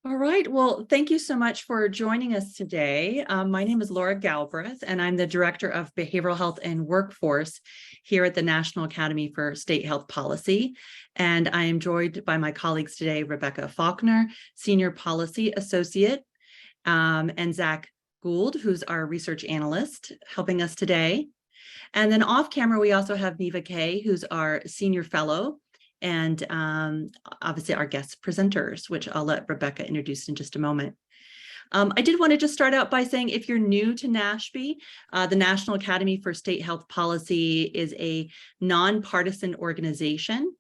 All right. Well, thank you so much for joining us today. My name is Laura Galbraith, and I'm the Director of Behavioral Health and Workforce here at the National Academy for State Health Policy. And I am joined by my colleagues today, Rebecca Faulkner, Senior Policy Associate, and Zach Gould, who's our Research Analyst, helping us today. And then off camera, we also have Neva Kay, who's our Senior Fellow, and obviously our guest presenters, which I'll let Rebecca introduce in just a moment. I did want to just start out by saying, if you're new to NASHP, the National Academy for State Health Policy is a nonpartisan organization.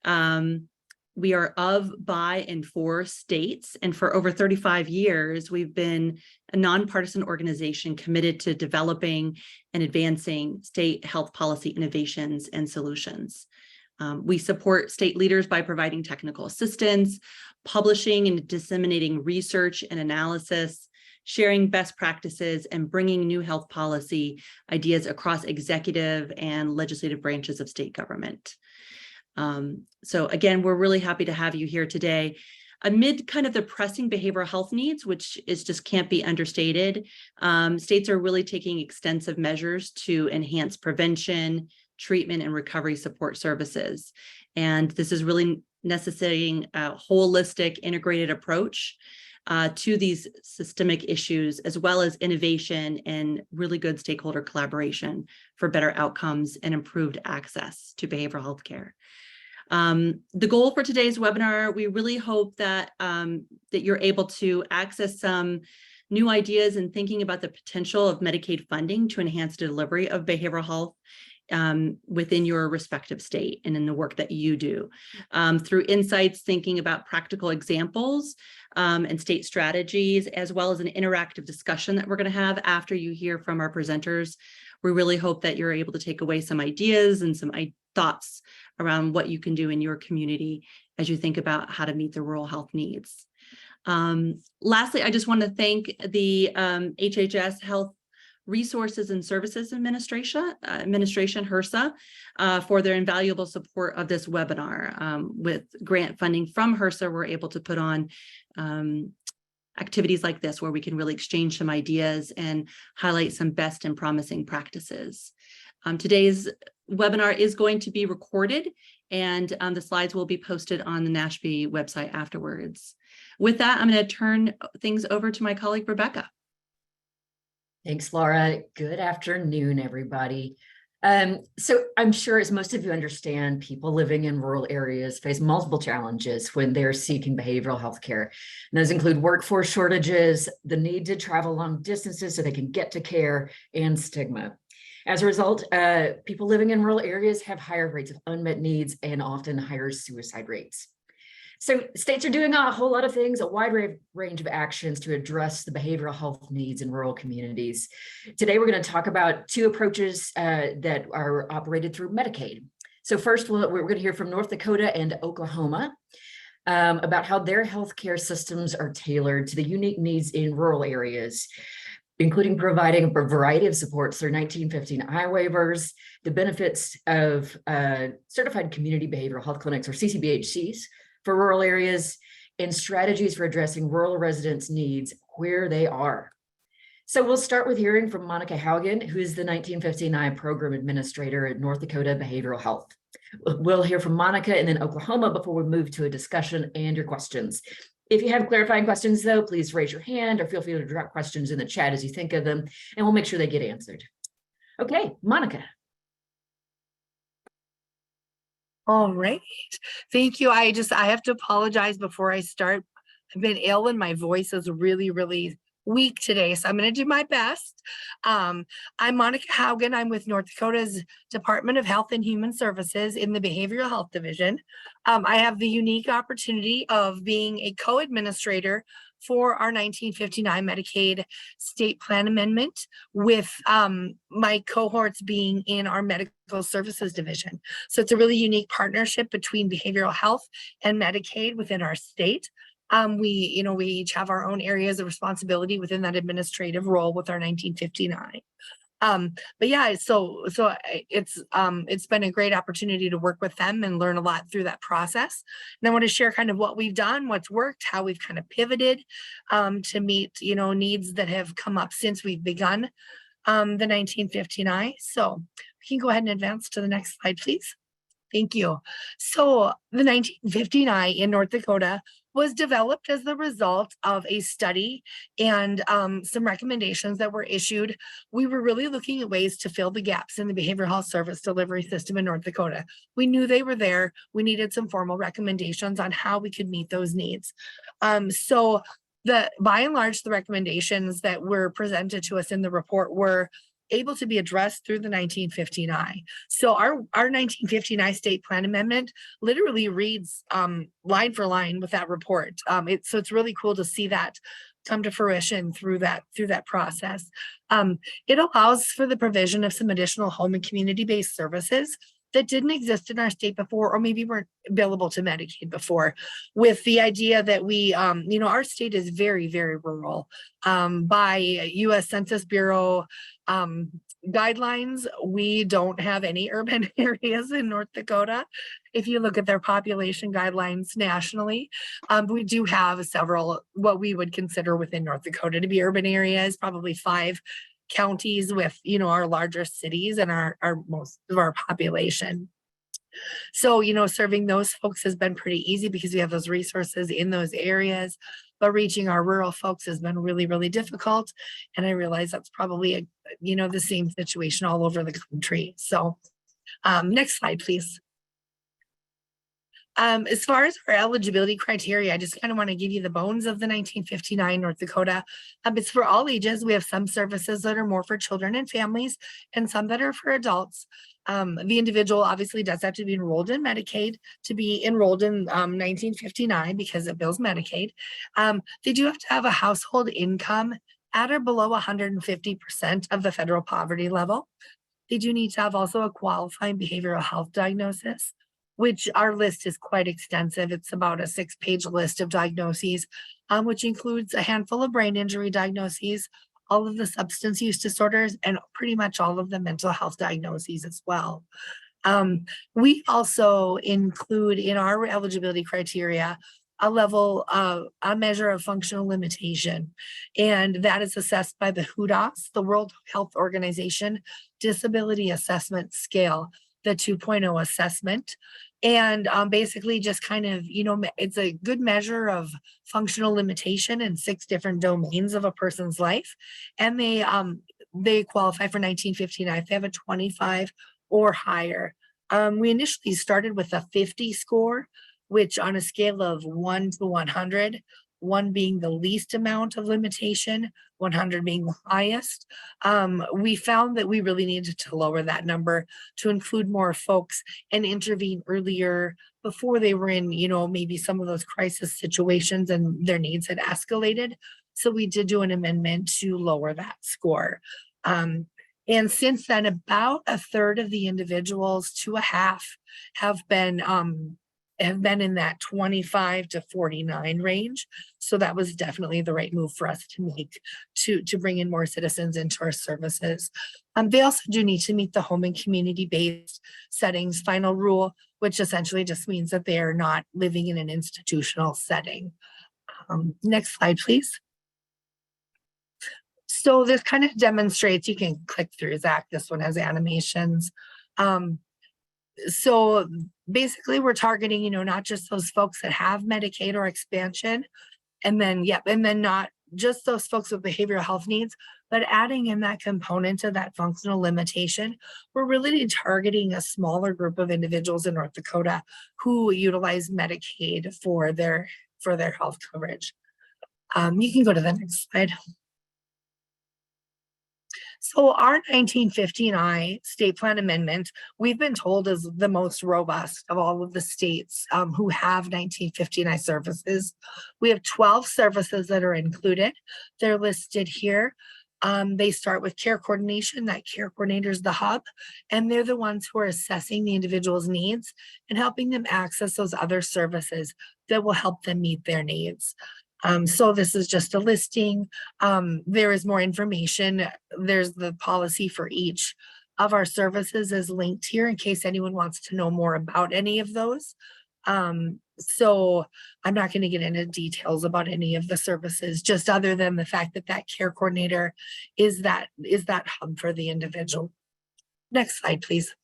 We are of, by, and for states, and for over 35 years, we've been a nonpartisan organization committed to developing and advancing state health policy innovations and solutions. We support state leaders by providing technical assistance, publishing and disseminating research and analysis, sharing best practices, and bringing new health policy ideas across executive and legislative branches of state government. So again, we're really happy to have you here today. Amid kind of the pressing behavioral health needs, which is just can't be understated, states are really taking extensive measures to enhance prevention, treatment, and recovery support services. And this is really necessitating a holistic, integrated approach to these systemic issues, as well as innovation and really good stakeholder collaboration for better outcomes and improved access to behavioral health care. The goal for today's webinar, we really hope that, that you're able to access some new ideas and thinking about the potential of Medicaid funding to enhance the delivery of behavioral health within your respective state and in the work that you do. Through insights, thinking about practical examples and state strategies, as well as an interactive discussion that we're going to have after you hear from our presenters. We really hope that you're able to take away some ideas and some thoughts around what you can do in your community as you think about how to meet the rural health needs. Lastly, I just want to thank the HHS Health Resources and Services Administration, HRSA, for their invaluable support of this webinar. With grant funding from HRSA, we're able to put on activities like this where we can really exchange some ideas and highlight some best and promising practices. Today's webinar is going to be recorded, and the slides will be posted on the NASHP website afterwards. With that, I'm going to turn things over to my colleague, Rebecca. Thanks, Laura. Good afternoon, everybody. So I'm sure, as most of you understand, people living in rural areas face multiple challenges when they're seeking behavioral health care. And those include workforce shortages, the need to travel long distances so they can get to care, and stigma. As a result, people living in rural areas have higher rates of unmet needs and often higher suicide rates. So states are doing a whole lot of things, a wide range of actions to address the behavioral health needs in rural communities. Today, we're going to talk about two approaches that are operated through Medicaid. So first, we're going to hear from North Dakota and Oklahoma about how their healthcare systems are tailored to the unique needs in rural areas, including providing a variety of supports through 1959 waivers, the benefits of certified community behavioral health clinics, or CCBHCs, for rural areas, and strategies for addressing rural residents' needs where they are. So we'll start with hearing from Monica Haugen, who is the 1959 Program Administrator at North Dakota Behavioral Health. We'll hear from Monica and then Oklahoma before we move to a discussion and your questions. If you have clarifying questions, though, please raise your hand or feel free to drop questions in the chat as you think of them, and we'll make sure they get answered. Okay, Monica. All right. Thank you. I have to apologize before I start. I've been ill and my voice is really, really weak today, so I'm going to do my best. I'm Monica Haugen. I'm with North Dakota's Department of Health and Human Services in the Behavioral Health Division. I have the unique opportunity of being a co-administrator for our 1959 Medicaid state plan amendment, with my cohorts being in our medical services division. So it's a really unique partnership between behavioral health and Medicaid within our state. We each have our own areas of responsibility within that administrative role with our 1959. But yeah, it's been a great opportunity to work with them and learn a lot through that process. And I want to share kind of what we've done, what's worked, how we've kind of pivoted to meet, needs that have come up since we've begun the 1959. So we can go ahead and advance to the next slide, please. Thank you. So the 1959 in North Dakota was developed as the result of a study and some recommendations that were issued. We were really looking at ways to fill the gaps in the behavioral health service delivery system in North Dakota. We knew they were there. We needed some formal recommendations on how we could meet those needs. By and large, the recommendations that were presented to us in the report were able to be addressed through the 1959. So our 1959 state plan amendment literally reads line for line with that report. So it's really cool to see that come to fruition through that process. It allows for the provision of some additional home and community-based services that didn't exist in our state before, or maybe weren't available to Medicaid before, with the idea that we, our state is very, very rural. By U.S. Census Bureau guidelines, we don't have any urban areas in North Dakota. If you look at their population guidelines nationally, we do have several what we would consider within North Dakota to be urban areas, probably 5 counties with, our larger cities and our most of our population. So, serving those folks has been pretty easy because we have those resources in those areas, but reaching our rural folks has been really, really difficult. And I realize that's probably, the same situation all over the country. So next slide, please. As far as our eligibility criteria, I just kind of want to give you the bones of the 1959 North Dakota. It's for all ages. We have some services that are more for children and families and some that are for adults. The individual obviously does have to be enrolled in Medicaid to be enrolled in 1959 because it bills Medicaid. They do have to have a household income at or below 150% of the federal poverty level. They do need to have also a qualifying behavioral health diagnosis, which our list is quite extensive. It's about a 6-page list of diagnoses, which includes a handful of brain injury diagnoses, all of the substance use disorders, and pretty much all of the mental health diagnoses as well. We also include in our eligibility criteria a measure of functional limitation, and that is assessed by the WHODAS, the World Health Organization Disability Assessment Scale, the 2.0 assessment. And basically just kind of, it's a good measure of functional limitation in 6 different domains of a person's life. And they qualify for 1959 if they have a 25 or higher. We initially started with a 50 score, which on a scale of 1 to 100, 1 being the least amount of limitation, 100 being the highest. We found that we really needed to lower that number to include more folks and intervene earlier before they were in, maybe some of those crisis situations and their needs had escalated. So we did do an amendment to lower that score. And since then, about a third of the individuals to a half have been in that 25 to 49 range. So that was definitely the right move for us to make to bring in more citizens into our services. They also do need to meet the home and community-based settings final rule, which essentially just means that they are not living in an institutional setting. Next slide, please. So this kind of demonstrates, you can click through, Zach, this one has animations. So basically we're targeting, not just those folks that have Medicaid or expansion, and then not just those folks with behavioral health needs, but adding in that component of that functional limitation. We're really targeting a smaller group of individuals in North Dakota who utilize Medicaid for their health coverage. You can go to the next slide. So our 1959 state plan amendment, we've been told is the most robust of all of the states who have 1959 services. We have 12 services that are included. They're listed here. They start with care coordination. That care coordinator is the hub, and they're the ones who are assessing the individual's needs and helping them access those other services that will help them meet their needs. So this is just a listing. There is more information. There's the policy for each of our services is linked here in case anyone wants to know more about any of those. So I'm not going to get into details about any of the services, just other than the fact that that care coordinator is that hub for the individual. Next slide, please.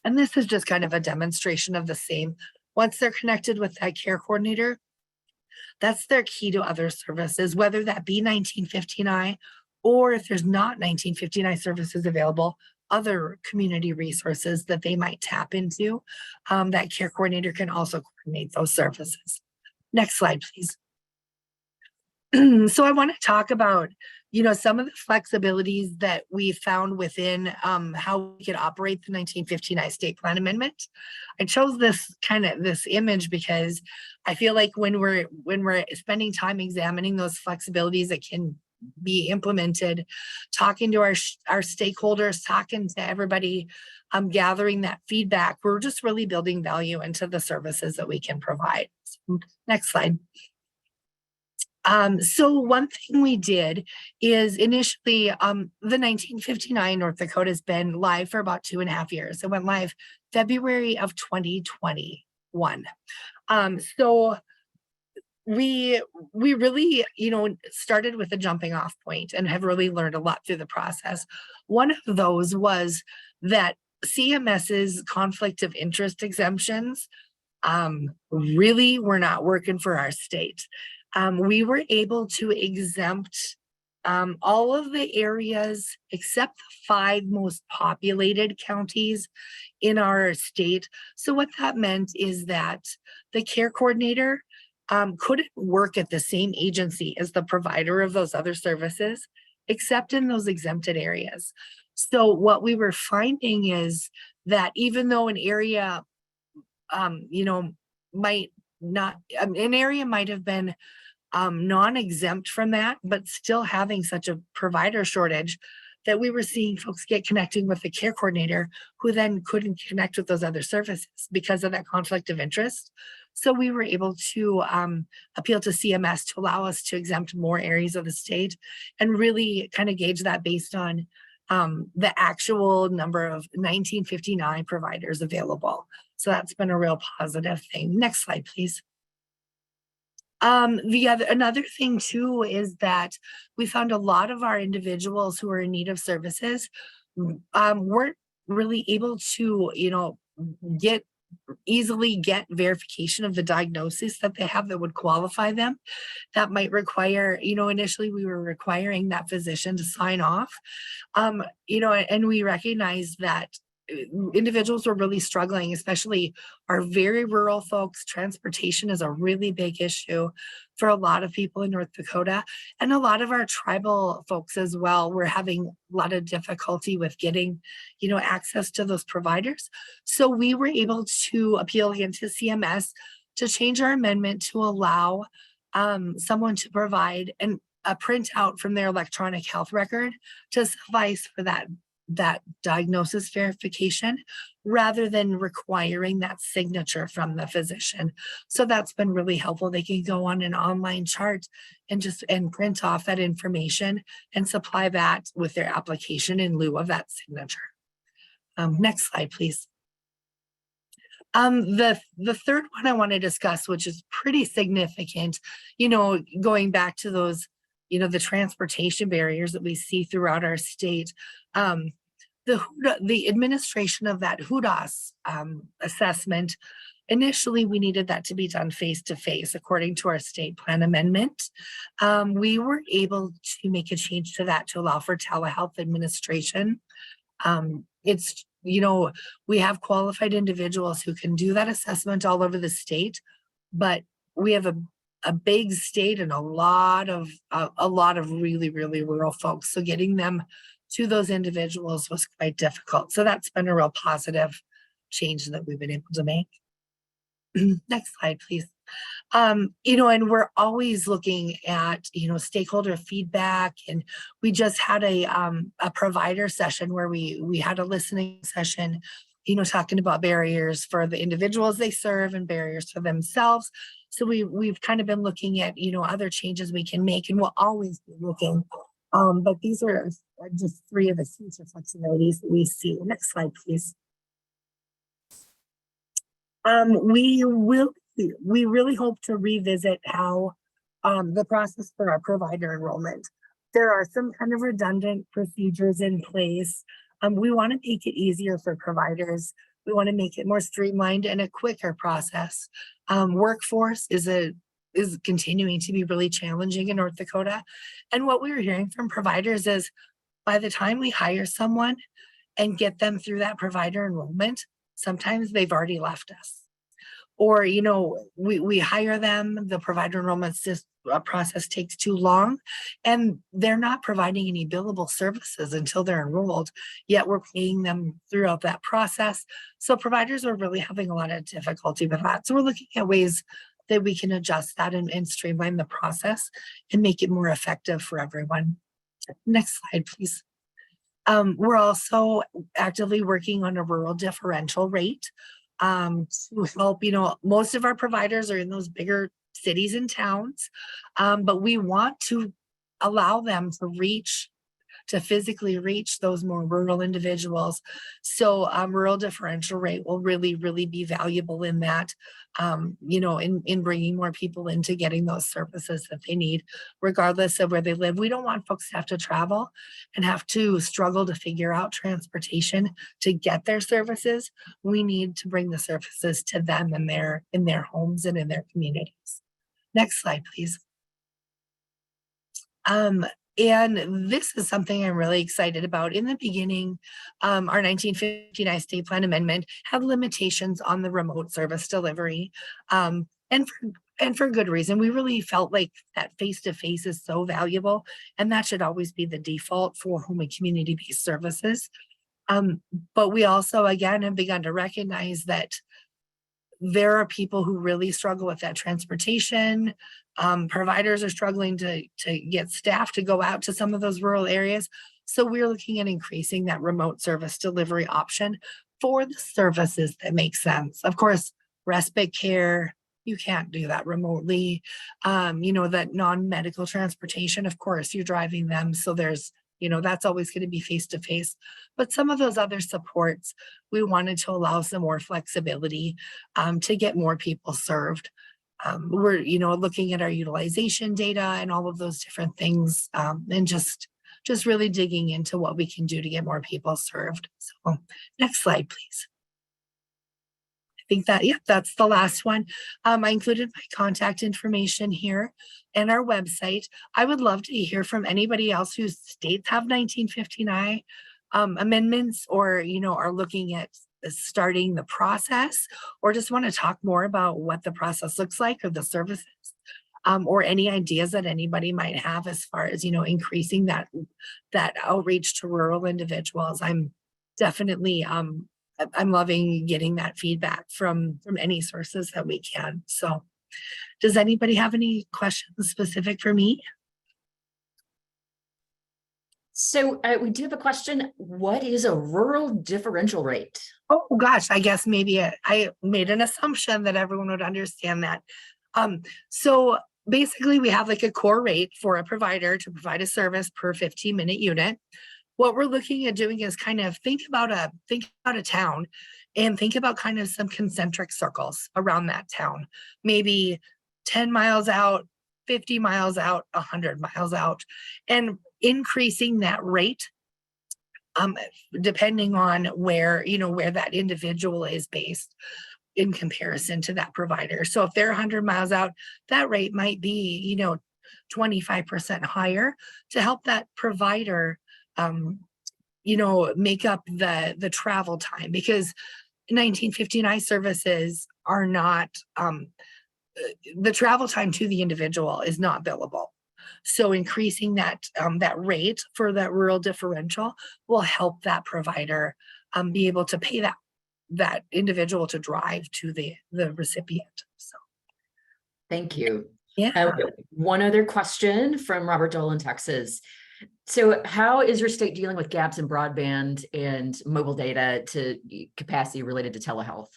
And this is just kind of a demonstration of the same. Once they're connected with that care coordinator, that's their key to other services, whether that be 1959 or if there's not 1959 services available, other community resources that they might tap into. That care coordinator can also coordinate those services. Next slide, please. So I want to talk about, some of the flexibilities that we found within how we could operate the 1959 state plan amendment. I chose this image because I feel like when we're spending time examining those flexibilities that can be implemented, talking to our stakeholders, talking to everybody, gathering that feedback, we're just really building value into the services that we can provide. Next slide. So one thing we did is initially, the 1959 North Dakota has been live for about 2.5 years. It went live February of 2021. So we really, started with a jumping off point and have really learned a lot through the process. One of those was that CMS's conflict of interest exemptions really were not working for our state. We were able to exempt all of the areas except the 5 most populated counties in our state. So what that meant is that the care coordinator couldn't work at the same agency as the provider of those other services, except in those exempted areas. So what we were finding is that even though an area, might not, an area might have been non-exempt from that, but still having such a provider shortage that we were seeing folks get connecting with the care coordinator who then couldn't connect with those other services because of that conflict of interest. So we were able to appeal to CMS to allow us to exempt more areas of the state and really kind of gauge that based on the actual number of 1959 providers available. So that's been a real positive thing. Next slide, please. Another thing too is that we found a lot of our individuals who are in need of services weren't really able to, easily get verification of the diagnosis that they have that would qualify them. That might require, initially we were requiring that physician to sign off, and we recognized that individuals were really struggling, especially our very rural folks. Transportation is a really big issue for a lot of people in North Dakota, and a lot of our tribal folks as well were having a lot of difficulty with getting, access to those providers. So we were able to appeal again to CMS to change our amendment to allow someone to provide a printout from their electronic health record to suffice for that diagnosis verification rather than requiring that signature from the physician. So that's been really helpful. They can go on an online chart and print off that information and supply that with their application in lieu of that signature. Next slide, please. The third one I want to discuss, which is pretty significant, going back to those, the transportation barriers that we see throughout our state. The administration of that HUDAS assessment, initially we needed that to be done face-to-face according to our state plan amendment. We were able to make a change to that to allow for telehealth administration. It's, we have qualified individuals who can do that assessment all over the state, but we have a big state and a lot of really, really rural folks. So getting them to those individuals was quite difficult. So that's been a real positive change that we've been able to make. Next slide, please. And we're always looking at, stakeholder feedback, and we just had a provider session where we had a listening session talking about barriers for the individuals they serve and barriers for themselves. So we've kind of been looking at, other changes we can make, and we'll always be looking. But these are just 3 of the future flexibilities that we see. Next slide, please. We really hope to revisit how the process for our provider enrollment. There are some kind of redundant procedures in place. We want to make it easier for providers. We want to make it more streamlined and a quicker process. Workforce is continuing to be really challenging in North Dakota. And what we were hearing from providers is by the time we hire someone and get them through that provider enrollment, sometimes they've already left us. Or, we hire them, the provider enrollment process takes too long, and they're not providing any billable services until they're enrolled, yet we're paying them throughout that process. So providers are really having a lot of difficulty with that. So we're looking at ways that we can adjust that and streamline the process and make it more effective for everyone. Next slide, please. We're also actively working on a rural differential rate. To help, most of our providers are in those bigger cities and towns, but we want to allow them to physically reach those more rural individuals. So rural differential rate will really, really be valuable in that, in bringing more people into getting those services that they need, regardless of where they live. We don't want folks to have to travel and have to struggle to figure out transportation to get their services. We need to bring the services to them in their homes and in their communities. Next slide, please. And this is something I'm really excited about. In the beginning, our 1959 state plan amendment had limitations on the remote service delivery. And for good reason. We really felt like that face-to-face is so valuable, and that should always be the default for home and community-based services. But we also, again, have begun to recognize that there are people who really struggle with that transportation. Providers are struggling to get staff to go out to some of those rural areas. So we're looking at increasing that remote service delivery option for the services that make sense. Of course, respite care, you can't do that remotely. That non-medical transportation, of course, you're driving them. So there's, that's always going to be face-to-face. But some of those other supports, we wanted to allow some more flexibility to get more people served. We're, looking at our utilization data and all of those different things, and just really digging into what we can do to get more people served. So next slide, please. I think that's the last one. I included my contact information here and our website. I would love to hear from anybody else whose states have 1959 amendments, or, are looking at starting the process, or just want to talk more about what the process looks like or the services, or any ideas that anybody might have as far as, increasing that outreach to rural individuals. I'm definitely, I'm loving getting that feedback from any sources that we can. So does anybody have any questions specific for me? So we do have a question. What is a rural differential rate? Oh gosh, I guess maybe I made an assumption that everyone would understand that. So basically we have like a core rate for a provider to provide a service per 15-minute unit. What we're looking at doing is kind of think about a town, and think about kind of some concentric circles around that town, maybe 10 miles out, 50 miles out, 100 miles out, and increasing that rate depending on where that individual is based in comparison to that provider. So if they're 100 miles out, that rate might be 25% higher to help that provider make up the travel time, because 1959 services are not, the travel time to the individual is not billable. So increasing that rate for that rural differential will help that provider be able to pay that individual to drive to the recipient. So thank you. Yeah. One other question from Robert Dole in Texas. So how is your state dealing with gaps in broadband and mobile data to capacity related to telehealth?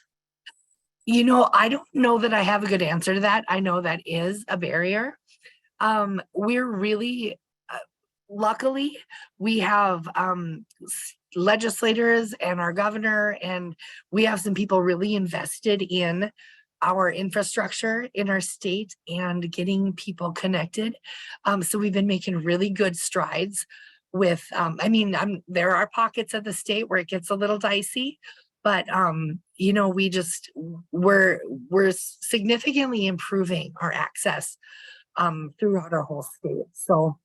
I don't know that I have a good answer to that. I know that is a barrier. We're really, luckily, we have legislators and our governor, and we have some people really invested in our infrastructure in our state and getting people connected. So we've been making really good strides with, there are pockets of the state where it gets a little dicey, but we're significantly improving our access throughout our whole state. So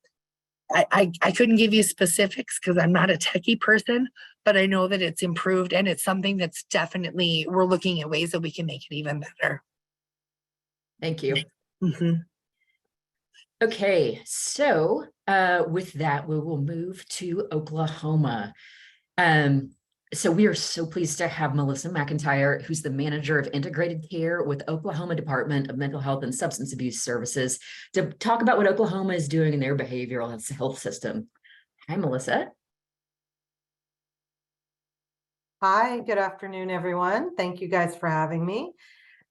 I couldn't give you specifics because I'm not a techie person, but I know that it's improved, and it's something that's definitely, we're looking at ways that we can make it even better. Thank you. Mhm. Okay, so with that, we will move to Oklahoma. So we are so pleased to have Malissa McEntire, who's the manager of integrated care with Oklahoma Department of Mental Health and Substance Abuse Services, to talk about what Oklahoma is doing in their behavioral health system. Hi, Melissa. Hi, good afternoon, everyone. Thank you guys for having me.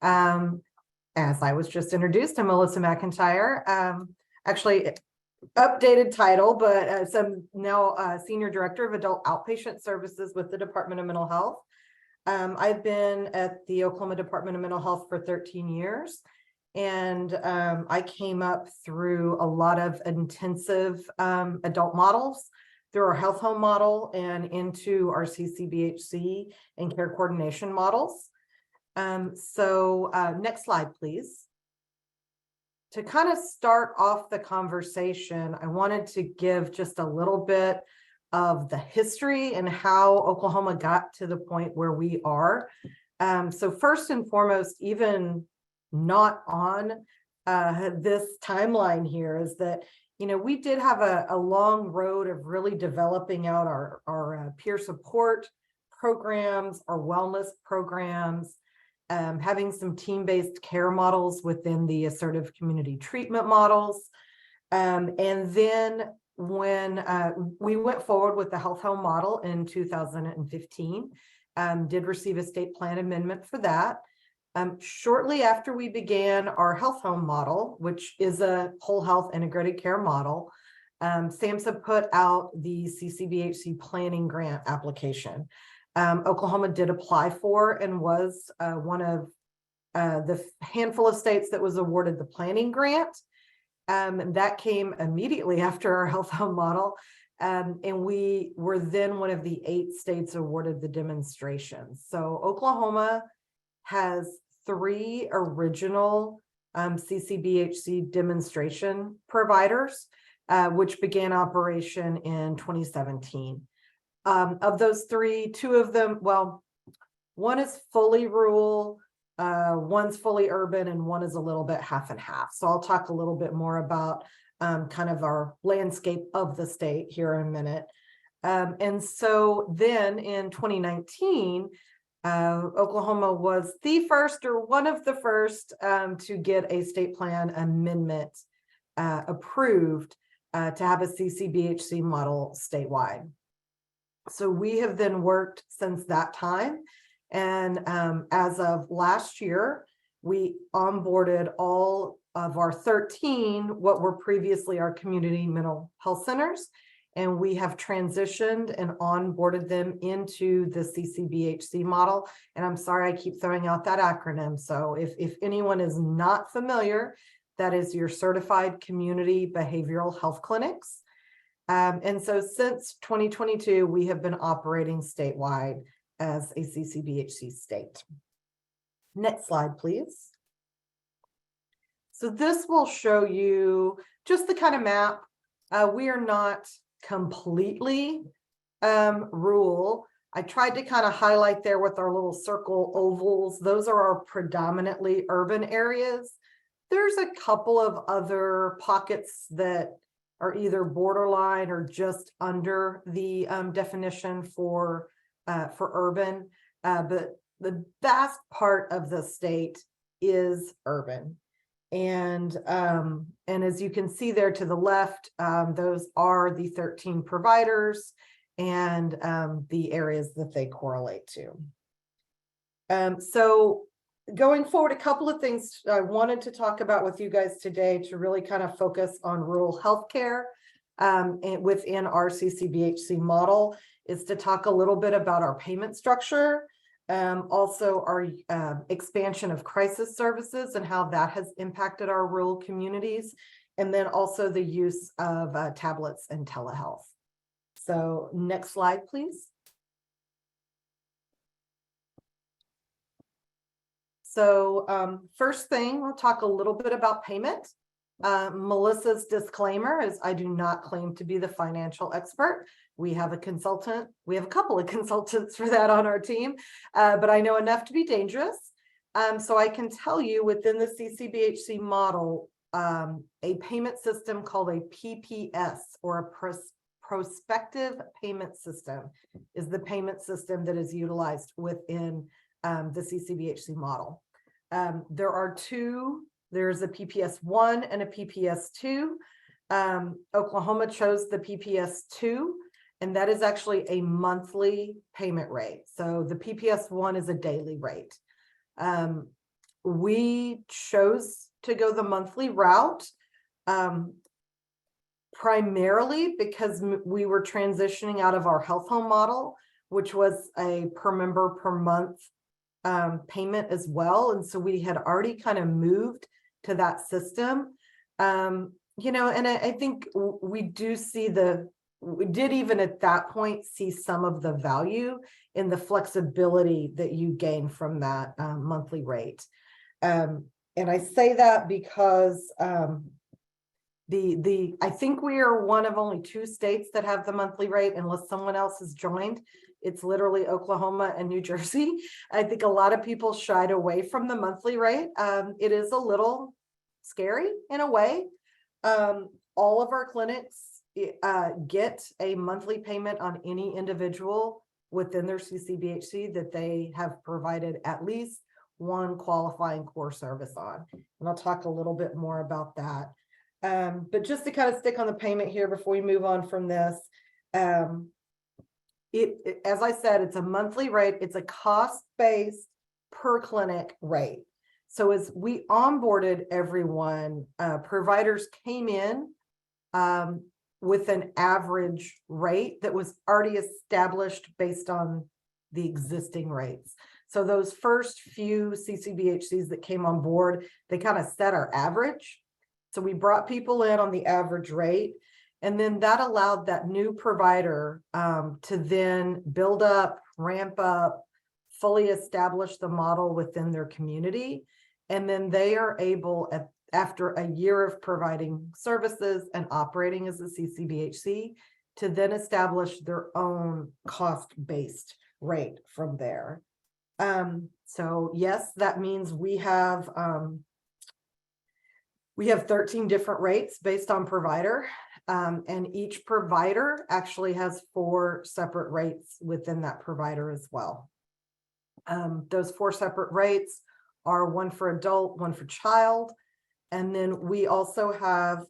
As I was just introduced, I'm Malissa McEntire. Actually, updated title, but I'm now Senior Director of Adult Outpatient Services with the Department of Mental Health. I've been at the Oklahoma Department of Mental Health for 13 years, and I came up through a lot of intensive adult models, through our health home model and into our CCBHC and care coordination models. Next slide, please. To kind of start off the conversation, I wanted to give just a little bit of the history and how Oklahoma got to the point where we are. So first and foremost, even not on this timeline here, is that we did have a long road of really developing out our peer support programs, our wellness programs, having some team-based care models within the assertive community treatment models. And then when we went forward with the health home model in 2015, did receive a state plan amendment for that. Shortly after we began our health home model, which is a whole health integrated care model, SAMHSA put out the CCBHC planning grant application. Oklahoma did apply for and was one of the handful of states that was awarded the planning grant. That came immediately after our health home model. And we were then one of the 8 states awarded the demonstration. So Oklahoma has 3 original CCBHC demonstration providers, which began operation in 2017. Of those 3, 2 of them, well, one is fully rural, one's fully urban, and one is a little bit half and half. So I'll talk a little bit more about kind of our landscape of the state here in a minute. And so then in 2019, Oklahoma was the first, or one of the first, to get a state plan amendment approved to have a CCBHC model statewide. So we have then worked since that time. And as of last year, we onboarded all of our 13, what were previously our community mental health centers. And we have transitioned and onboarded them into the CCBHC model. And I'm sorry, I keep throwing out that acronym. So if anyone is not familiar, that is your Certified Community Behavioral Health Clinics. And so since 2022, we have been operating statewide as a CCBHC state. Next slide, please. So this will show you just the kind of map. We are not completely rural. I tried to kind of highlight there with our little circle ovals. Those are our predominantly urban areas. There's a couple of other pockets that are either borderline or just under the definition for urban, but the vast part of the state is urban. And as you can see there to the left, those are the 13 providers and the areas that they correlate to. So going forward, a couple of things I wanted to talk about with you guys today to really kind of focus on rural healthcare and within our CCBHC model is to talk a little bit about our payment structure, also our expansion of crisis services and how that has impacted our rural communities, and then also the use of tablets and telehealth. So next slide, please. So first thing, we'll talk a little bit about payment. Melissa's disclaimer is I do not claim to be the financial expert. We have a consultant. We have a couple of consultants for that on our team, but I know enough to be dangerous. So I can tell you within the CCBHC model, a payment system called a PPS, or a prospective payment system, is the payment system that is utilized within the CCBHC model. There are two. There's a PPS 1 and a PPS 2. Oklahoma chose the PPS 2, and that is actually a monthly payment rate. So the PPS 1 is a daily rate. We chose to go the monthly route primarily because we were transitioning out of our health home model, which was a per member per month payment as well. And so we had already kind of moved to that system. You know, and I think we did even at that point see some of the value in the flexibility that you gain from that monthly rate. And I say that because I think we are one of only 2 states that have the monthly rate, unless someone else has joined. It's literally Oklahoma and New Jersey. I think a lot of people shied away from the monthly rate. It is a little scary in a way. All of our clinics get a monthly payment on any individual within their CCBHC that they have provided at least one qualifying core service on. And I'll talk a little bit more about that. But just to kind of stick on the payment here before we move on from this, as I said, it's a monthly rate. It's a cost-based per clinic rate. So as we onboarded everyone, providers came in with an average rate that was already established based on the existing rates. So those first few CCBHCs that came on board, they kind of set our average. So we brought people in on the average rate, and then that allowed that new provider to then build up, ramp up, fully establish the model within their community. And then they are able, after a year of providing services and operating as a CCBHC, to then establish their own cost-based rate from there. So yes, that means we have 13 different rates based on provider, and each provider actually has 4 separate rates within that provider as well. Those 4 separate rates are 1 for adult, 1 for child, and then we also have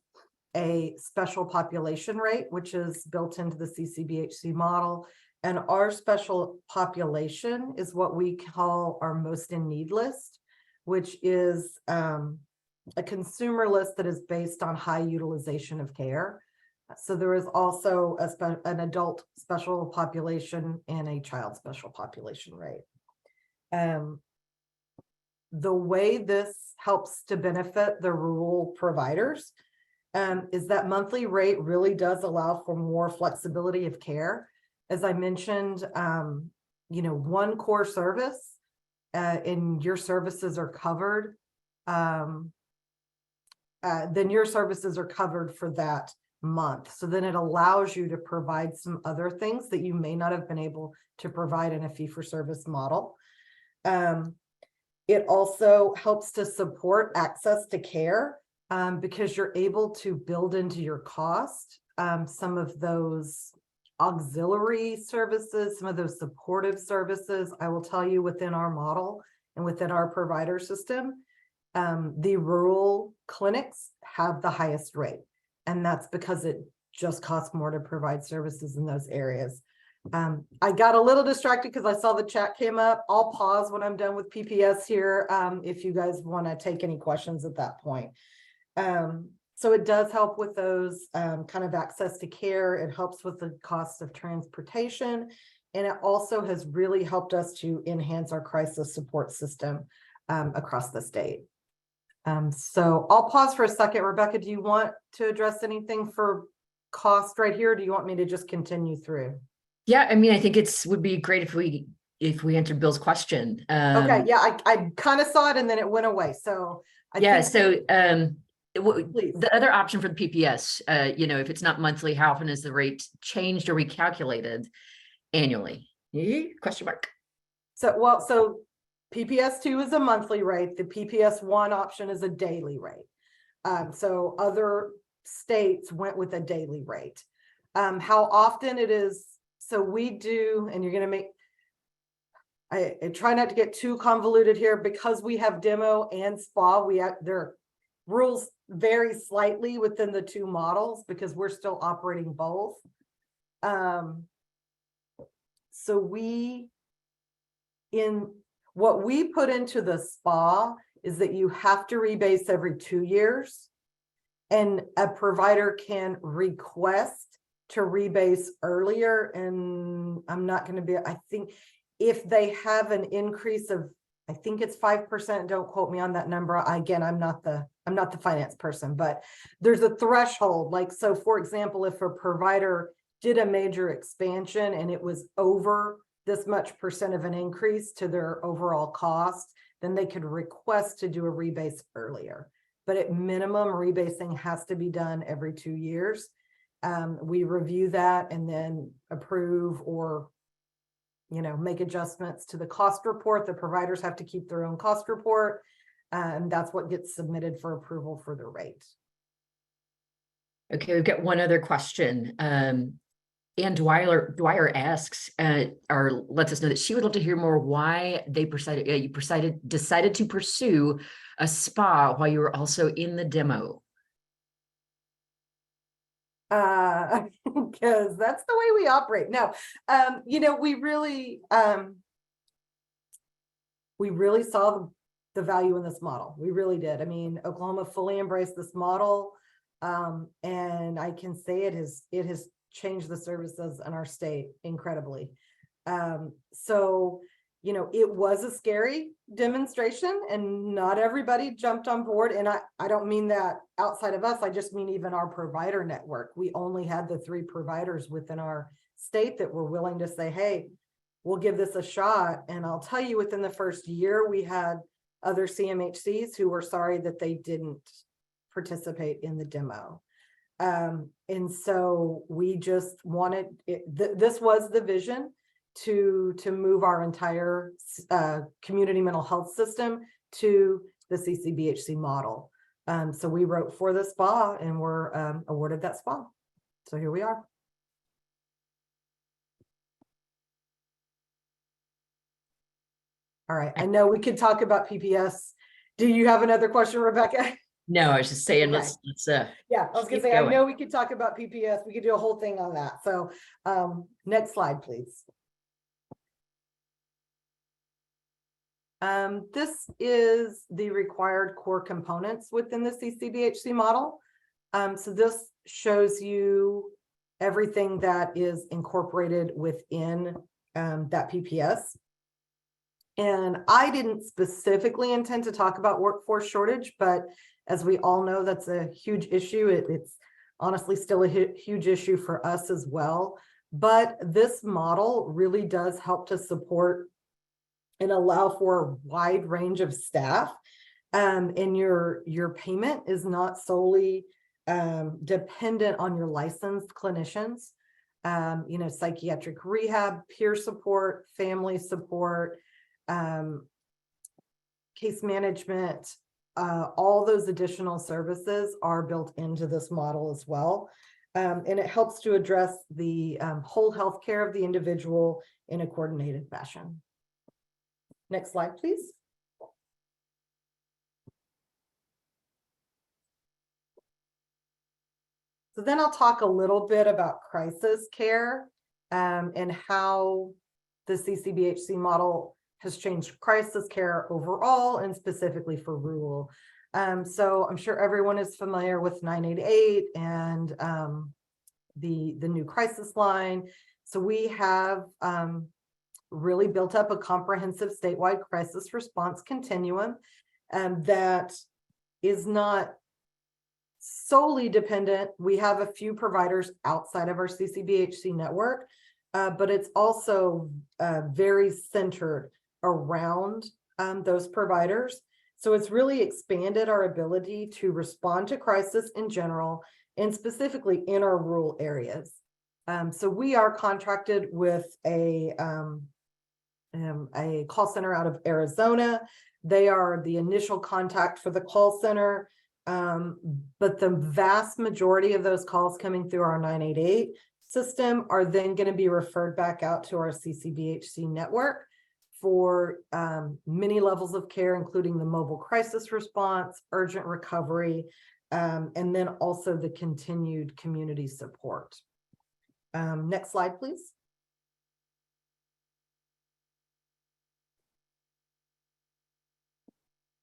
a special population rate, which is built into the CCBHC model. And our special population is what we call our most in need list, which is a consumer list that is based on high utilization of care. So there is also an adult special population and a child special population rate. The way this helps to benefit the rural providers is that monthly rate really does allow for more flexibility of care. As I mentioned, you know, 1 core service and your services are covered, then your services are covered for that month. So then it allows you to provide some other things that you may not have been able to provide in a fee-for-service model. It also helps to support access to care because you're able to build into your cost some of those auxiliary services, some of those supportive services. I will tell you, within our model and within our provider system, The rural clinics have the highest rate, and that's because it just costs more to provide services in those areas. I got a little distracted because I saw the chat came up. I'll pause when I'm done with PPS here, if you guys want to take any questions at that point. So it does help with those kind of access to care. It helps with the cost of transportation, and it also has really helped us to enhance our crisis support system across the state. So I'll pause for a second. Rebecca, do you want to address anything for cost right here? Or do you want me to just continue through? Yeah, I mean, I think would be great if we answered Bill's question. Okay, yeah, I kind of saw it and then it went away. So yeah, think, so please. The other option for the PPS, you know, if it's not monthly, how often is the rate changed or recalculated annually? Question mark. So PPS 2 is a monthly rate. The PPS 1 option is a daily rate. So other states went with a daily rate. How often it is, so we do, and you're going to make, I try not to get too convoluted here because we have demo and spa. Their rules vary slightly within the two models because we're still operating both. So what we put into the spa is that you have to rebase every 2 years, and a provider can request to rebase earlier. And I'm not going to be, I think if they have an increase of, I think it's 5%, don't quote me on that number. Again, I'm not the finance person, but there's a threshold. Like, so for example, if a provider did a major expansion and it was over this much percent of an increase to their overall cost, then they could request to do a rebase earlier. But at minimum, rebasing has to be done every 2 years. We review that and then approve or, you know, make adjustments to the cost report. The providers have to keep their own cost report, and that's what gets submitted for approval for the rate. Okay, we've got one other question. Ann Dwyer asks, or lets us know that she would love to hear more why they decided to pursue a spa while you were also in the demo. Because that's the way we operate. No, you know, we really saw the value in this model. We really did. I mean, Oklahoma fully embraced this model, and I can say it has changed the services in our state incredibly. So, you know, it was a scary demonstration and not everybody jumped on board. And I don't mean that outside of us, I just mean even our provider network. We only had the 3 providers within our state that were willing to say, hey, we'll give this a shot. And I'll tell you, within the first year, we had other CMHCs who were sorry that they didn't participate in the demo. And so we just wanted this was the vision to move our entire community mental health system to the CCBHC model. So we wrote for the spa and were awarded that spa. So here we are. All right. I know we could talk about PPS. Do you have another question, Rebecca? No, I was just saying, Okay. let's yeah, I was gonna say, I know we could talk about PPS. We could do a whole thing on that. So next slide, please. This is the required core components within the CCBHC model. So this shows you everything that is incorporated within that PPS. And I didn't specifically intend to talk about workforce shortage, but as we all know, that's a huge issue. It's honestly still a huge issue for us as well. But this model really does help to support and allow for a wide range of staff. And your payment is not solely dependent on your licensed clinicians. You know, psychiatric rehab, peer support, family support, case management, all those additional services are built into this model as well. And it helps to address the whole health care of the individual in a coordinated fashion. Next slide, please. So then I'll talk a little bit about crisis care and how the CCBHC model has changed crisis care overall and specifically for rural. So I'm sure everyone is familiar with 988 and the new crisis line. So we have really built up a comprehensive statewide crisis response continuum that is not solely dependent. We have a few providers outside of our CCBHC network, but it's also very centered around those providers. So it's really expanded our ability to respond to crisis in general and specifically in our rural areas. So we are contracted with a call center out of Arizona. They are the initial contact for the call center. But the vast majority of those calls coming through our 988 system are then going to be referred back out to our CCBHC network for many levels of care, including the mobile crisis response, urgent recovery, and then also the continued community support. Next slide, please.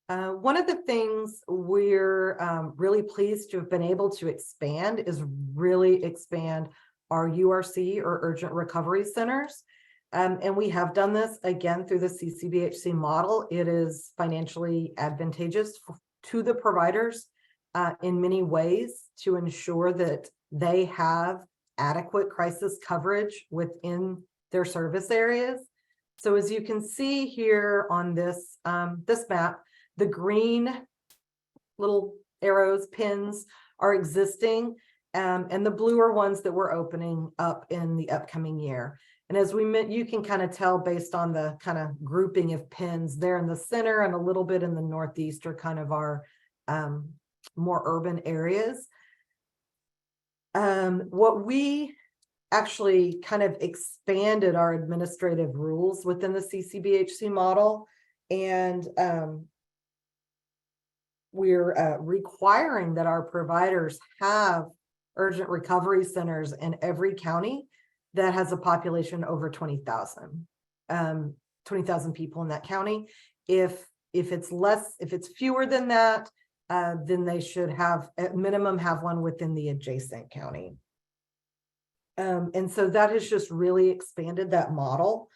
One of the things we're really pleased to have been able to expand is really expand our URC or urgent recovery centers. And we have done this again through the CCBHC model. It is financially advantageous to the providers in many ways to ensure that they have adequate crisis coverage within their service areas. So as you can see here on this, this map, the green little arrows, pins are existing, and the blue are ones that we're opening up in the upcoming year. And as we met, you can kind of tell based on the kind of grouping of pins there in the center and a little bit in the Northeast are kind of our more urban areas. What we actually kind of expanded our administrative rules within the CCBHC model, and we're requiring that our providers have urgent recovery centers in every county that has a population over 20,000 people in that county. If it's fewer than that, then they should have at minimum have one within the adjacent county. And so that has just really expanded that model.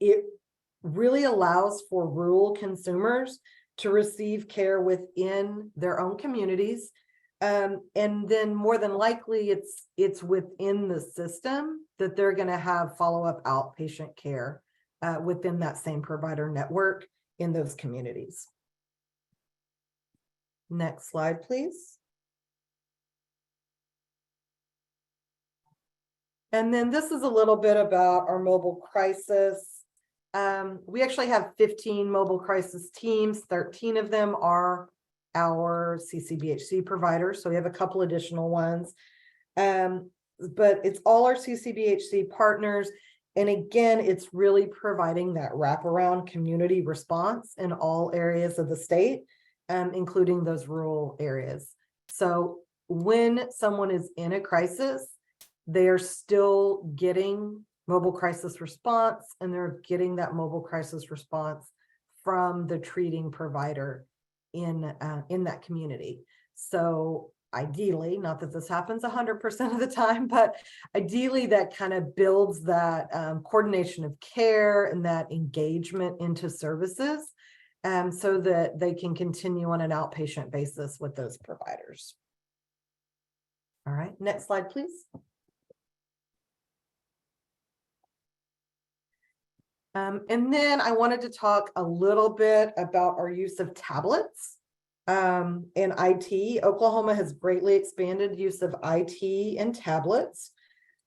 It really allows for rural consumers to receive care within their own communities. And then more than likely it's within the system that they're going to have follow-up outpatient care within that same provider network in those communities. Next slide, please. And then this is a little bit about our mobile crisis. We actually have 15 mobile crisis teams. 13 of them are our CCBHC providers. So we have a couple additional ones. But it's all our CCBHC partners. And again, it's really providing that wraparound community response in all areas of the state, including those rural areas. So when someone is in a crisis, they're still getting mobile crisis response, and they're getting that mobile crisis response from the treating provider in that community. So ideally, not that this happens 100% of the time, but ideally that kind of builds that coordination of care and that engagement into services, so that they can continue on an outpatient basis with those providers. All right, next slide, please. And then I wanted to talk a little bit about our use of tablets in IT. Oklahoma has greatly expanded use of IT and tablets.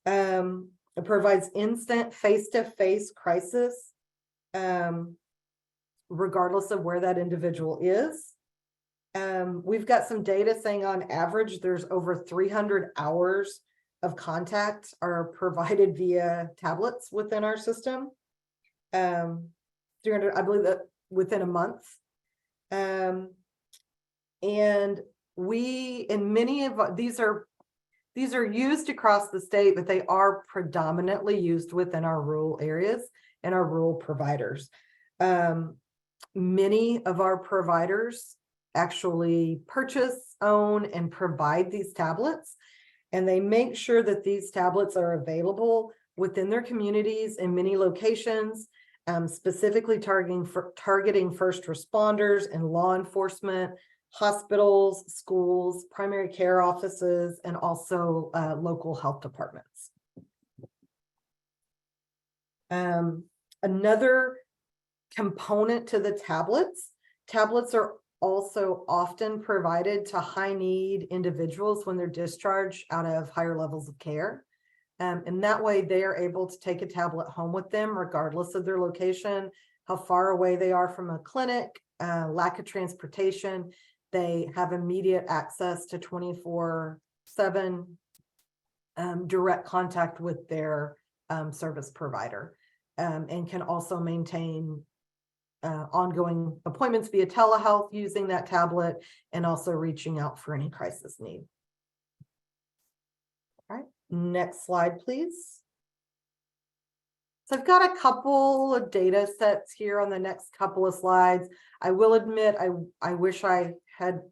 It provides instant face-to-face crisis, regardless of where that individual is. We've got some data saying on average, there's over 300 hours of contact are provided via tablets within our system. 300, I believe that within a month. And in many of these are used across the state, but they are predominantly used within our rural areas and our rural providers. Many of our providers actually purchase, own, and provide these tablets, and they make sure that these tablets are available within their communities in many locations, specifically targeting first responders and law enforcement, hospitals, schools, primary care offices, and also local health departments. Another component to the tablets are also often provided to high need individuals when they're discharged out of higher levels of care. And that way they are able to take a tablet home with them, regardless of their location, how far away they are from a clinic, lack of transportation. They have immediate access to 24/7 direct contact with their service provider, and can also maintain ongoing appointments via telehealth using that tablet, and also reaching out for any crisis need. All right, next slide, please. So I've got a couple of data sets here on the next couple of slides. I will admit, I wish I had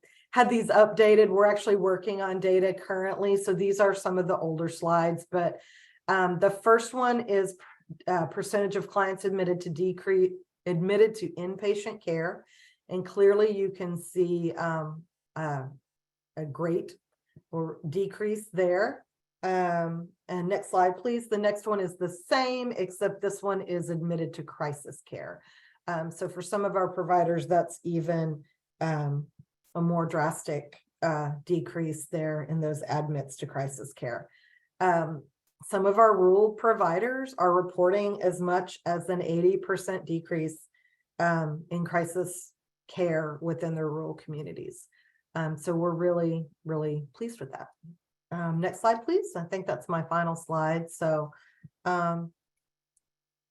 these updated. We're actually working on data currently, so these are some of the older slides, but the first one is percentage of clients admitted to inpatient care, and clearly you can see a great decrease there. And next slide, please. The next one is the same, except this one is admitted to crisis care. So for some of our providers, that's even a more drastic decrease there in those admits to crisis care. Some of our rural providers are reporting as much as an 80% decrease in crisis care within their rural communities. So we're really, really pleased with that. Next slide, please. I think that's my final slide. So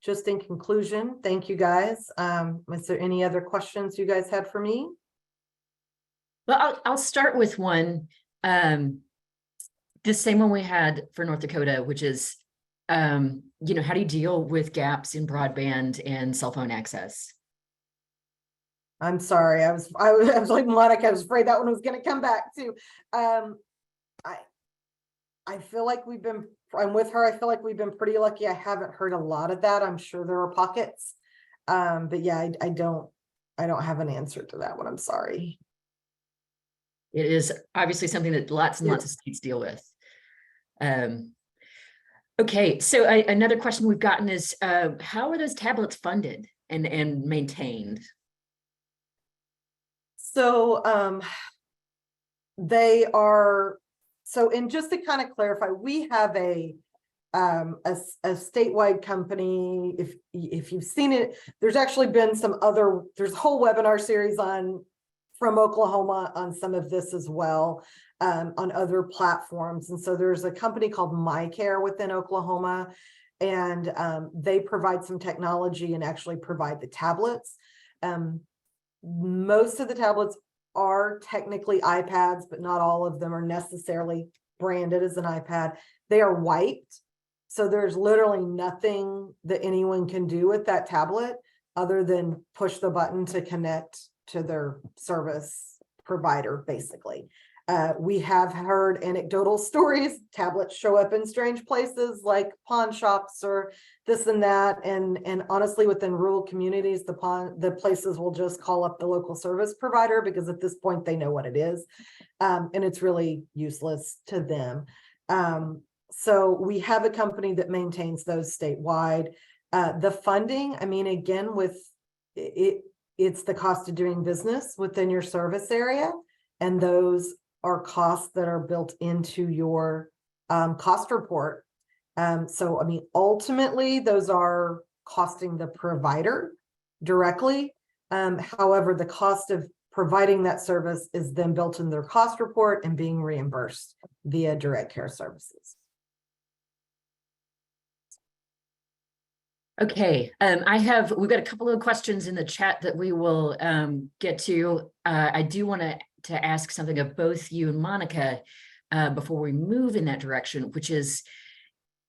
just in conclusion, thank you guys. Is there any other questions you guys had for me? Well, I'll start with one. The same one we had for North Dakota, which is, how do you deal with gaps in broadband and cell phone access? I'm sorry. I was like Monica. I was afraid that one was going to come back too. I feel like I'm with her. I feel like we've been pretty lucky. I haven't heard a lot of that. I'm sure there are pockets. But yeah, I don't have an answer to that one. I'm sorry. It is obviously something that lots and lots of states deal with. Okay, so another question we've gotten is, how are those tablets funded and maintained? So they are, and just to kind of clarify, we have a statewide company. If you've seen it, there's actually been there's a whole webinar series from Oklahoma on some of this as well, on other platforms. And so there's a company called MyCare within Oklahoma, and they provide some technology and actually provide the tablets. Most of the tablets are technically iPads, but not all of them are necessarily branded as an iPad. They are wiped. So there's literally nothing that anyone can do with that tablet other than push the button to connect to their service provider, basically. We have heard anecdotal stories. Tablets show up in strange places like pawn shops or this and that. And honestly, within rural communities, the places will just call up the local service provider because at this point they know what it is. And it's really useless to them. So we have a company that maintains those statewide. The funding, I mean, again, with it's the cost of doing business within your service area, and those are costs that are built into your cost report. So, I mean, ultimately, those are costing the provider directly. However, the cost of providing that service is then built in their cost report and being reimbursed via direct care services. Okay, we've got a couple of questions in the chat that we will get to. I do want to to ask something of both you and Monica before we move in that direction, which is,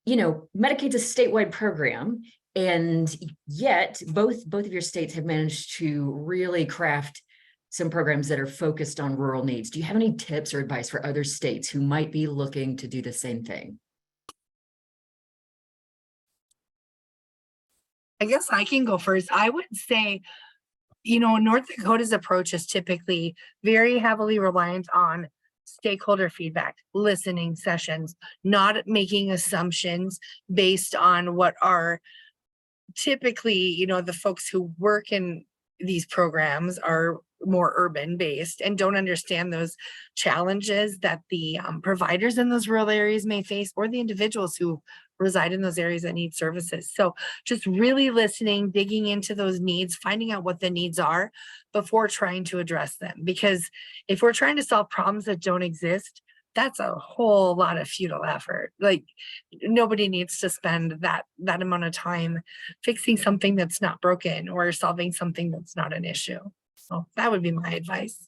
you know, Medicaid's a statewide program, and yet both of your states have managed to really craft some programs that are focused on rural needs. Do you have any tips or advice for other states who might be looking to do the same thing? I guess I can go first. I would say, you know, North Dakota's approach is typically very heavily reliant on stakeholder feedback, listening sessions, not making assumptions based on what are typically, you know, the folks who work in these programs are more urban based and don't understand those challenges that the providers in those rural areas may face, or the individuals who reside in those areas that need services. So just really listening, digging into those needs, finding out what the needs are before trying to address them. Because if we're trying to solve problems that don't exist, that's a whole lot of futile effort. Like, nobody needs to spend that amount of time fixing something that's not broken or solving something that's not an issue. So that would be my advice.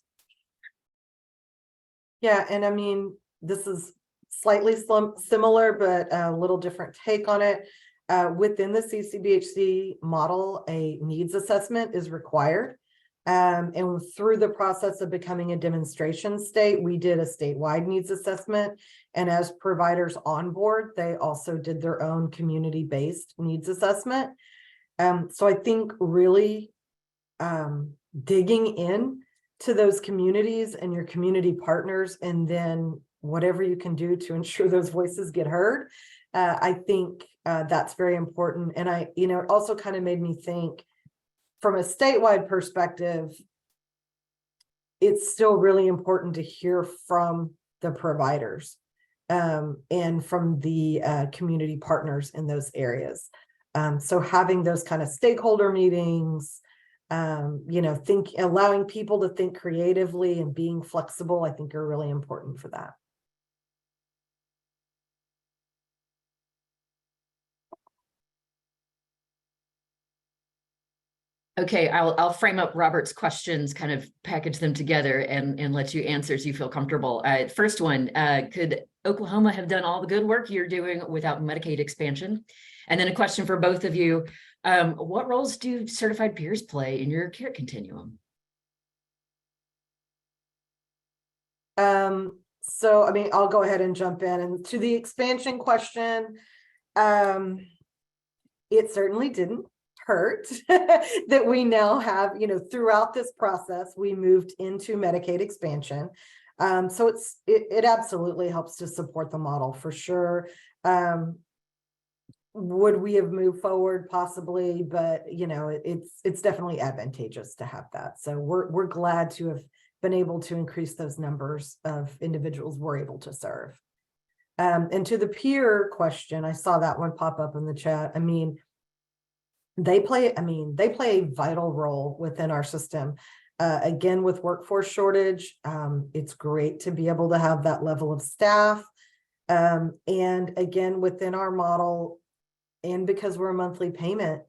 Yeah, and I mean, this is slightly similar, but a little different take on it. Within the CCBHC model, a needs assessment is required. And through the process of becoming a demonstration state, we did a statewide needs assessment. And as providers on board, they also did their own community-based needs assessment. So I think really digging in to those communities and your community partners, and then whatever you can do to ensure those voices get heard. I think that's very important. And it also kind of made me think, from a statewide perspective, it's still really important to hear from the providers and from the community partners in those areas. So having those kind of stakeholder meetings, allowing people to think creatively and being flexible, I think are really important for that. Okay, I'll frame up Robert's questions, kind of package them together and let you answer as you feel comfortable. First one, could Oklahoma have done all the good work you're doing without Medicaid expansion? And then a question for both of you. What roles do certified peers play in your care continuum? So, I mean, I'll go ahead and jump in. And to the expansion question, it certainly didn't hurt that we now have, throughout this process, we moved into Medicaid expansion. So it absolutely helps to support the model for sure. Would we have moved forward? Possibly, but it's definitely advantageous to have that. So we're glad to have been able to increase those numbers of individuals we're able to serve. And to the peer question, I saw that one pop up in the chat. I mean, they play a vital role within our system. Again, with workforce shortage, it's great to be able to have that level of staff. And again, within our model, and because we're a monthly payment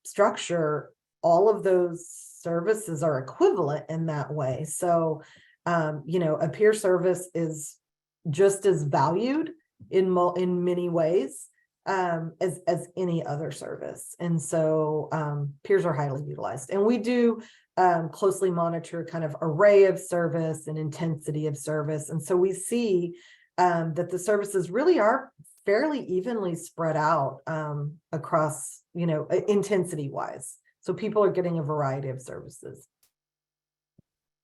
structure, all of those services are equivalent in that way. So, a peer service is just as valued in many ways as any other service. And so peers are highly utilized, and we do closely monitor kind of array of service and intensity of service. And so we see that the services really are fairly evenly spread out across, intensity wise. So people are getting a variety of services.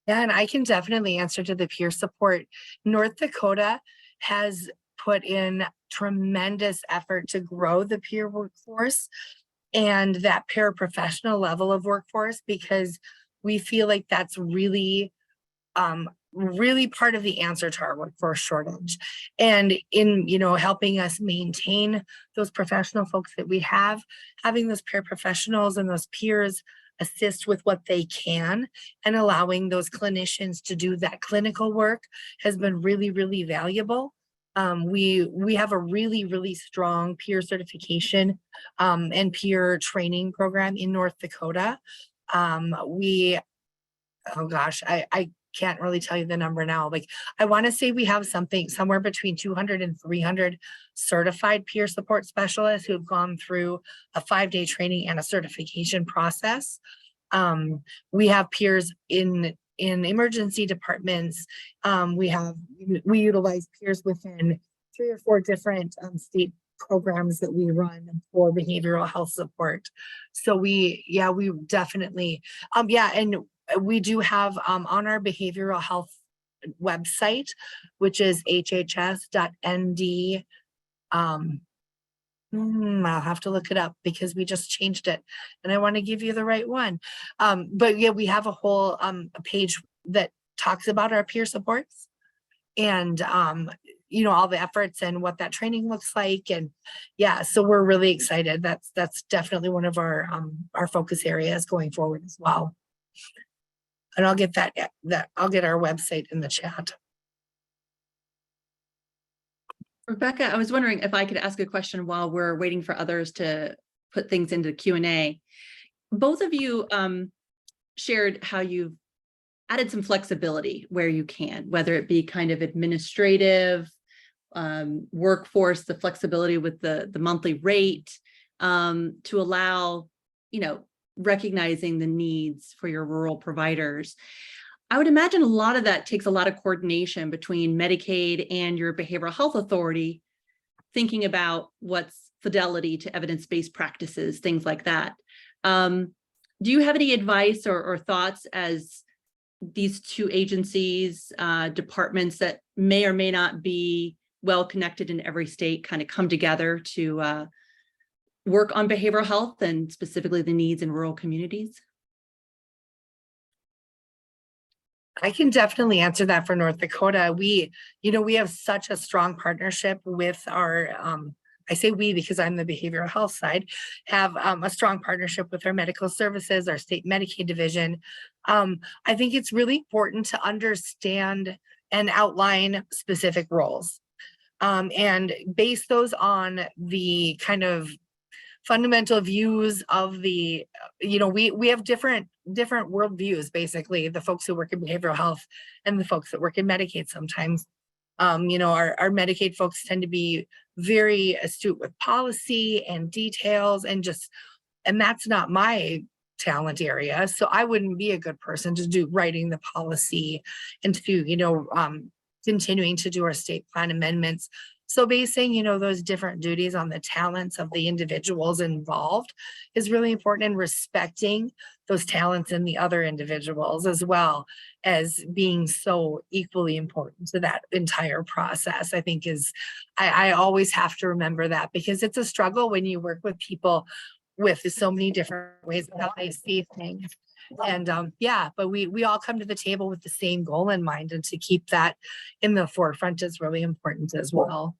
Yeah, and I can definitely answer to the peer support. North Dakota has put in tremendous effort to grow the peer workforce and that paraprofessional level of workforce, because we feel like that's really part of the answer to our workforce shortage. And in, helping us maintain those professional folks that we have, having those paraprofessionals and those peers assist with what they can and allowing those clinicians to do that clinical work has been really, really valuable. We have a really, really strong peer certification and peer training program in North Dakota. I can't really tell you the number now. Like, I want to say we have something somewhere between 200 and 300 certified peer support specialists who have gone through a 5-day training and a certification process. We have peers in emergency departments. We utilize peers within 3 or 4 different state programs that we run for behavioral health support. So we definitely, and we do have on our behavioral health website, which is hhs.nd. I'll have to look it up because we just changed it and I want to give you the right one. But yeah, we have a whole a page that talks about our peer supports and all the efforts and what that training looks like. And yeah, so we're really excited. That's definitely one of our focus areas going forward as well. And I'll get I'll get our website in the chat. Rebecca, I was wondering if I could ask a question while we're waiting for others to put things into Q&A. Both of you shared how you've added some flexibility where you can, whether it be kind of administrative, workforce, the flexibility with the monthly rate, to allow, recognizing the needs for your rural providers. I would imagine a lot of that takes a lot of coordination between Medicaid and your behavioral health authority, thinking about what's fidelity to evidence-based practices, things like that. Do you have any advice or thoughts as these two agencies, departments that may or may not be well connected in every state kind of come together to work on behavioral health and specifically the needs in rural communities? I can definitely answer that for North Dakota. We have such a strong partnership with our, I say we because I'm the behavioral health side, have a strong partnership with our medical services, our state Medicaid division. I think it's really important to understand and outline specific roles and base those on the kind of fundamental views of the, we have different worldviews, basically, the folks who work in behavioral health and the folks that work in Medicaid sometimes. Our Medicaid folks tend to be very astute with policy and details and that's not my talent area. So I wouldn't be a good person to do writing the policy and to, continuing to do our state plan amendments. So basing, those different duties on the talents of the individuals involved is really important, and respecting those talents in the other individuals as well as being so equally important to that entire process, I think I always have to remember that because it's a struggle when you work with people with so many different ways of how they see things. And but we all come to the table with the same goal in mind, and to keep that in the forefront is really important as well.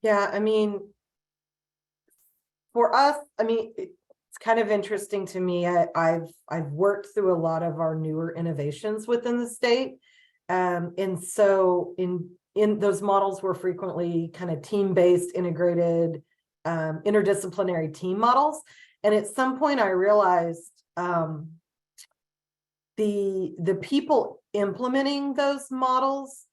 Yeah, for us, it's kind of interesting to me. I've worked through a lot of our newer innovations within the state. And so in those models were frequently kind of team-based, integrated, interdisciplinary team models. And at some point I realized the people implementing those models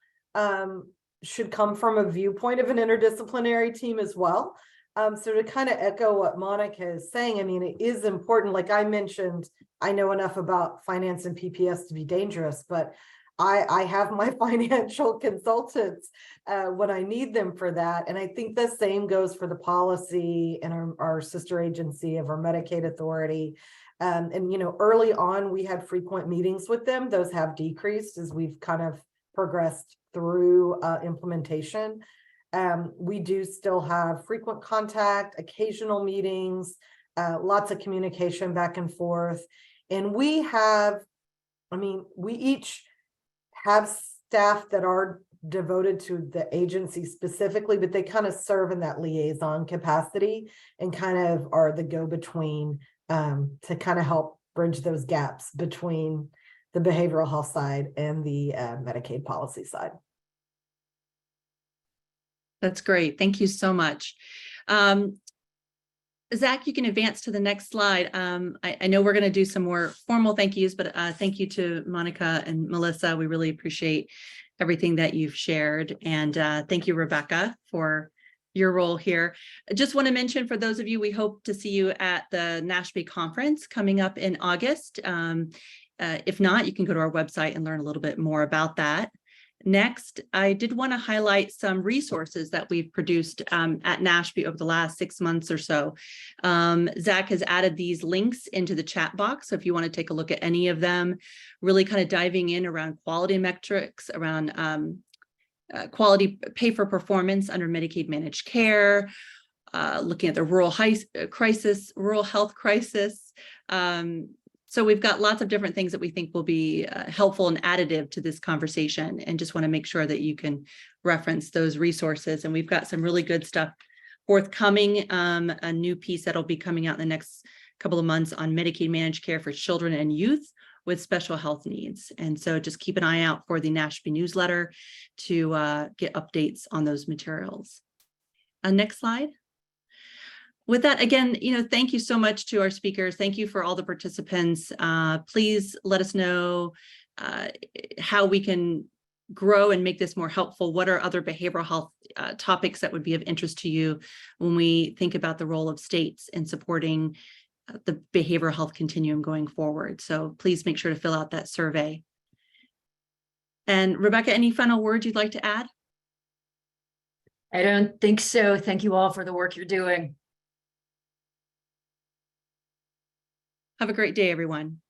should come from a viewpoint of an interdisciplinary team as well. So to kind of echo what Monica is saying, it is important. Like I mentioned, I know enough about finance and PPS to be dangerous, but I have my financial consultants when I need them for that. And I think the same goes for the policy and our sister agency of our Medicaid authority. And early on, we had frequent meetings with them. Those have decreased as we've kind of progressed through implementation. We do still have frequent contact, occasional meetings, lots of communication back and forth. And we each have staff that are devoted to the agency specifically, but they kind of serve in that liaison capacity and kind of are the go-between to kind of help bridge those gaps between the behavioral health side and the Medicaid policy side. That's great. Thank you so much. Zach, you can advance to the next slide. I know we're going to do some more formal thank yous, but thank you to Monica and Melissa. We really appreciate everything that you've shared. And thank you, Rebecca, for your role here. I just want to mention for those of you, we hope to see you at the NASHP conference coming up in August. If not, you can go to our website and learn a little bit more about that. Next, I did want to highlight some resources that we've produced at NASHP over the last 6 months or so. Zach has added these links into the chat box. So if you want to take a look at any of them, really kind of diving in around quality metrics, around quality pay for performance under Medicaid managed care, looking at the rural health crisis. So we've got lots of different things that we think will be helpful and additive to this conversation, and just want to make sure that you can reference those resources. And we've got some really good stuff forthcoming, a new piece that'll be coming out in the next couple of months on Medicaid managed care for children and youth with special health needs. And so just keep an eye out for the NASHP newsletter to get updates on those materials. Next slide. With that, again, thank you so much to our speakers. Thank you for all the participants. Please let us know how we can grow and make this more helpful. What are other behavioral health topics that would be of interest to you when we think about the role of states in supporting the behavioral health continuum going forward? So please make sure to fill out that survey. And Rebecca, any final words you'd like to add? I don't think so. Thank you all for the work you're doing. Have a great day, everyone.